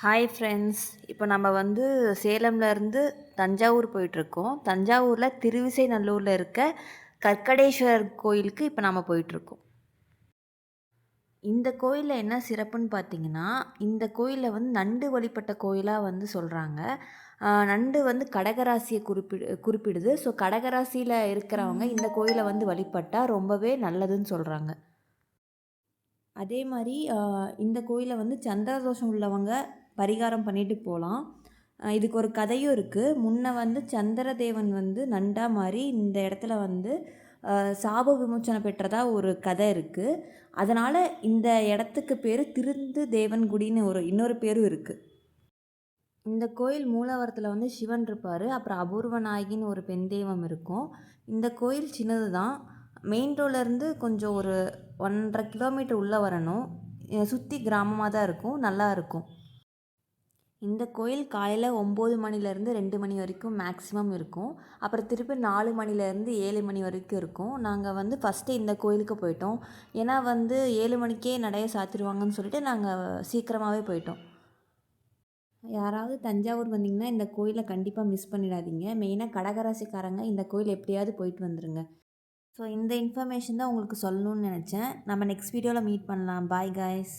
Hi friends. இப்போ நம்ம வந்து சேலம்லேருந்து தஞ்சாவூர் போயிட்டுருக்கோம். தஞ்சாவூரில் திருவிசைநல்லூரில் இருக்க கற்கடேஸ்வரர் கோயிலுக்கு இப்போ நம்ம போயிட்டுருக்கோம். இந்த கோயிலில் என்ன சிறப்புன்னு பார்த்தீங்கன்னா, இந்த கோயிலில் வந்து நண்டு வழிபட்ட கோயிலாக வந்து சொல்கிறாங்க. நண்டு வந்து கடகராசியை குறிப்பிடுது. ஸோ கடகராசியில் இருக்கிறவங்க இந்த கோயிலை வந்து வழிபட்டால் ரொம்பவே நல்லதுன்னு சொல்கிறாங்க. அதே மாதிரி இந்த கோயிலை வந்து சந்திர தோஷம் உள்ளவங்க பரிகாரம் பண்ணிட்டு போகலாம். இதுக்கு ஒரு கதையும் இருக்குது. முன்ன வந்து சந்திரதேவன் வந்து நண்டா மாறி இந்த இடத்துல வந்து சாப விமோச்சனம் பெற்றதா ஒரு கதை இருக்குது. அதனால் இந்த இடத்துக்கு பேர் திருந்து தேவன்குடின்னு இன்னொரு பேரும் இருக்குது. இந்த கோயில் மூலவரத்தில் வந்து சிவன் இருப்பார். அப்புறம் அபூர்வநாயகின்னு ஒரு பெண் தெய்வம் இருக்கும். இந்த கோயில் சின்னது தான். மெயின் ரோட்லேருந்து கொஞ்சம் ஒரு 1.5 கிலோமீட்டர் உள்ளே வரணும். சுற்றி கிராமமாக தான் இருக்கும். நல்லா இருக்கும். இந்த கோயில் காலையில் 9 மணிலேருந்து 2 மணி வரைக்கும் மேக்ஸிமம் இருக்கும். அப்புறம் திருப்பி 4 மணிலேருந்து 7 மணி வரைக்கும் இருக்கும். நாங்கள் வந்து ஃபஸ்ட்டு இந்த கோயிலுக்கு போயிட்டோம். ஏன்னா வந்து 7 மணிக்கே நடைய சாத்திடுவாங்கன்னு சொல்லிட்டு நாங்கள் சீக்கிரமாகவே போயிட்டோம். யாராவது தஞ்சாவூர் வந்தீங்கன்னா இந்த கோயிலை கண்டிப்பாக மிஸ் பண்ணிடாதீங்க. மெயினாக கடகராசிக்காரங்க இந்த கோயில் எப்படியாவது போயிட்டு வந்துடுங்க. ஸோ இந்த இன்ஃபர்மேஷன் தான் உங்களுக்கு சொல்லணும்னு நினச்சேன். நம்ம நெக்ஸ்ட் வீடியோவில் மீட் பண்ணலாம். Bye guys.